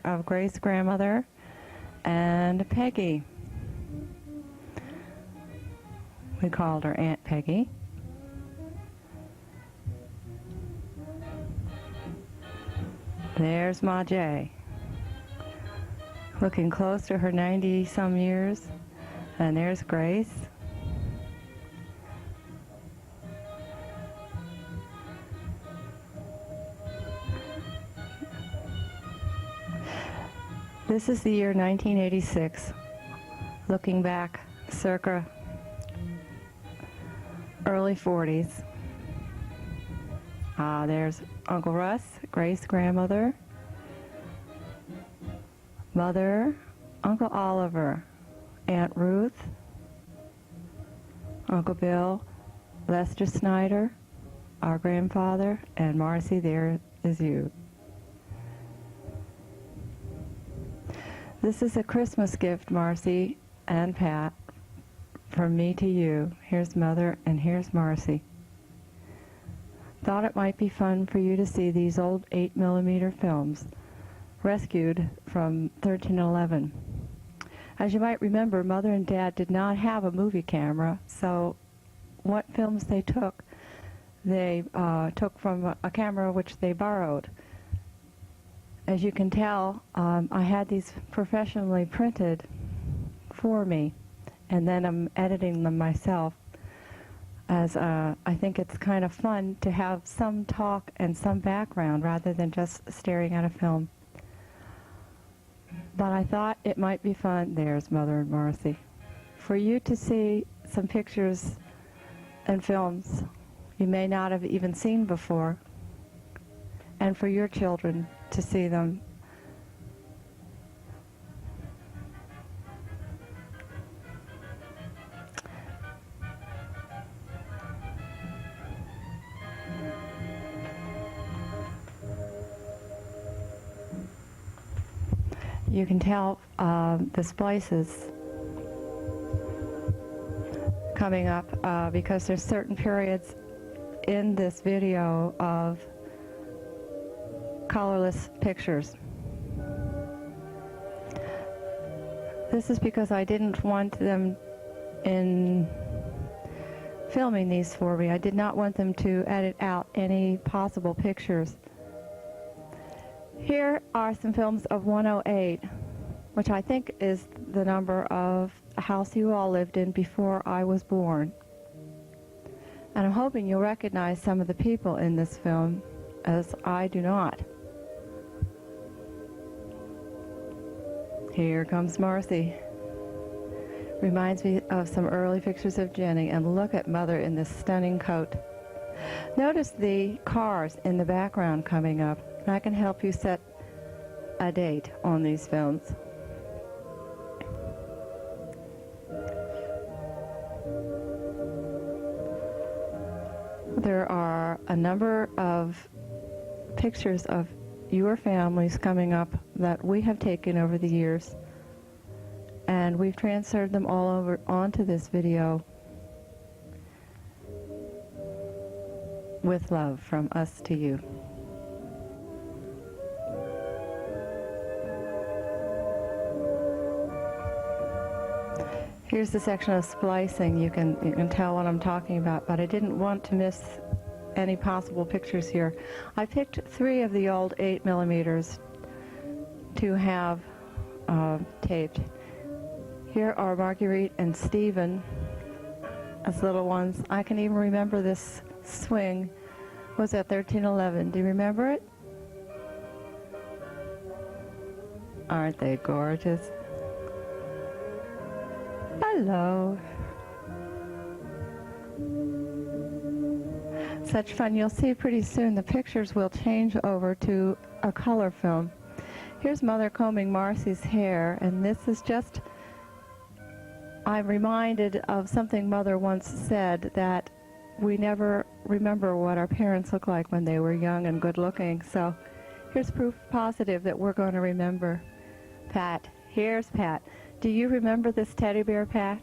of Grace's grandmother and Peggy. We called her Aunt Peggy. There's Ma J, looking close to her 90-some years. And there's Grace. This is the year 1986, looking back circa early 40s. There's Uncle Russ, Grace's grandmother, Mother, Uncle Oliver, Aunt Ruth, Uncle Bill, Lester Snyder, our grandfather, and Marcy, there is you. This is a Christmas gift, Marcy and Pat, from me to you. Here's Mother and here's Marcy. Thought it might be fun for you to see these old 8mm films, rescued from 1311. As you might remember, Mother and Dad did not have a movie camera, so what films they took from a camera which they borrowed. As you can tell, I had these professionally printed for me, and then I'm editing them myself, as I think it's kind of fun to have some talk and some background rather than just staring at a film. But I thought it might be fun, there's Mother and Marcy, for you to see some pictures and films you may not have even seen before, and for your children to see them. You can tell the splices coming up because there's certain periods in this video of colorless pictures. This is because I didn't want them, in filming these for me, I did not want them to edit out any possible pictures. Here are some films of 108, which I think is the number of a house you all lived in before I was born. And I'm hoping you'll recognize some of the people in this film, as I do not. Here comes Marcy. Reminds me of some early pictures of Jenny, and look at Mother in this stunning coat. Notice the cars in the background coming up. I can help you set a date on these films. There are a number of pictures of your families coming up that we have taken over the years, and we've transferred them all over onto this video with love from us to you. Here's the section of splicing. You can tell what I'm talking about, but I didn't want to miss any possible pictures here. I picked 3 of the old 8mm to have taped. Here are Marguerite and Stephen as little ones. I can even remember this swing was at 1311. Do you remember it? Aren't they gorgeous? Hello. Such fun. You'll see pretty soon the pictures will change over to a color film. Here's Mother combing Marcy's hair, and this is just, I'm reminded of something Mother once said, that we never remember what our parents looked like when they were young and good looking. So here's proof positive that we're going to remember. Pat. Here's Pat. Do you remember this teddy bear, Pat?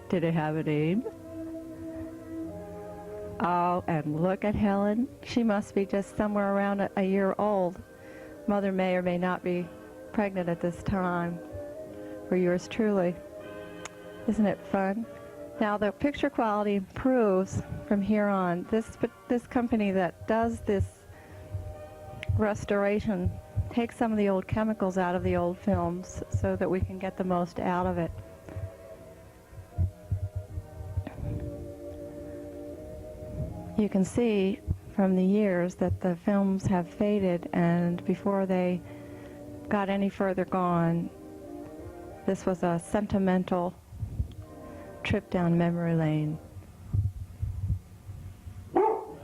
Did it have a name? Oh, and look at Helen. She must be just somewhere around a year old. Mother may or may not be pregnant at this time. For yours truly. Isn't it fun? Now the picture quality improves from here on. This company that does this restoration takes some of the old chemicals out of the old films so that we can get the most out of it. You can see from the years that the films have faded, and before they got any further gone, this was a sentimental trip down memory lane. You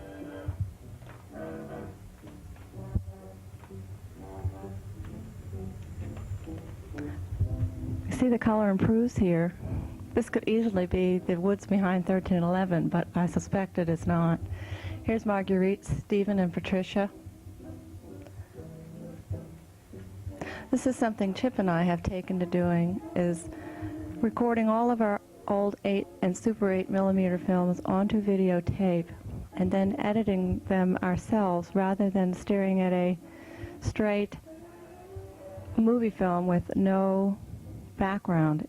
see the color improves here. This could easily be the woods behind 1311, but I suspect it is not. Here's Marguerite, Stephen, and Patricia. This is something Chip and I have taken to doing, is recording all of our old 8 and Super 8 millimeter films onto videotape and then editing them ourselves rather than staring at a straight movie film with no background.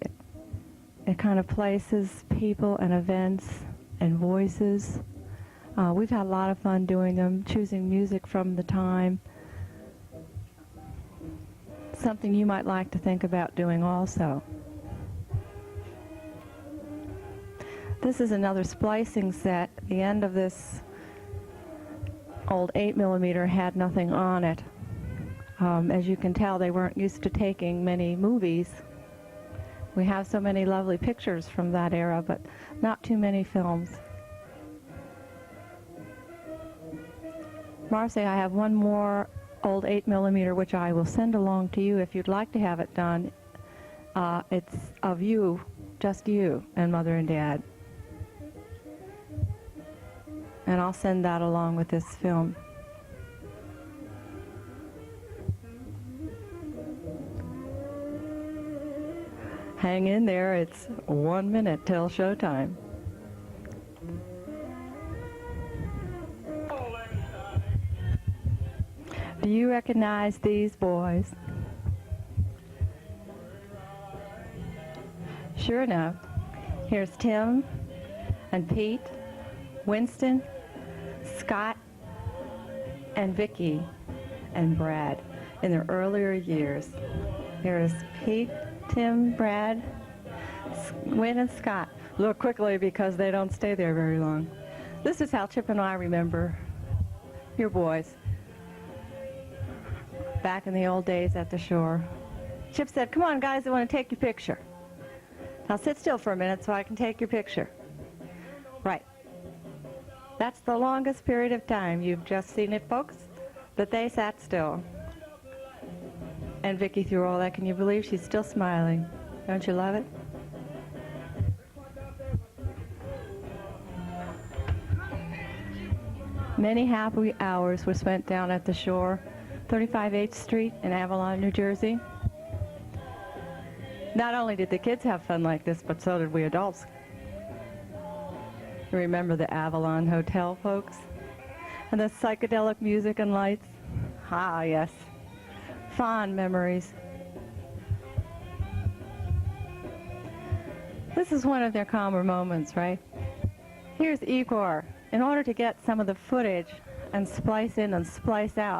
It kind of places people and events and voices. We've had a lot of fun doing them, choosing music from the time. Something you might like to think about doing also. This is another splicing set. The end of this old 8 millimeter had nothing on it. As you can tell, they weren't used to taking many movies. We have so many lovely pictures from that era, but not too many films. Marcy, I have one more old 8 millimeter which I will send along to you if you'd like to have it done. It's of you, just you, and Mother and Dad. And I'll send that along with this film. Hang in there, it's 1 minute till showtime. Do you recognize these boys? Sure enough, here's Tim and Pete, Winston, Scott, and Vicky and Brad in their earlier years. Here's Pete, Tim, Brad, Win, and Scott. Look quickly because they don't stay there very long. This is how Chip and I remember your boys back in the old days at the shore. Chip said, "Come on, guys, I want to take your picture." Now sit still for a minute so I can take your picture. Right. That's the longest period of time. You've just seen it, folks, that they sat still. And Vicky, through all that, can you believe she's still smiling? Don't you love it? Many happy hours were spent down at the shore, 35 8th Street in Avalon, New Jersey. Not only did the kids have fun like this, but so did we adults. You remember the Avalon Hotel, folks? And the psychedelic music and lights? Ah, yes. Fond memories. This is one of their calmer moments, right? Here's Igor. In order to get some of the footage and splice in and splice out,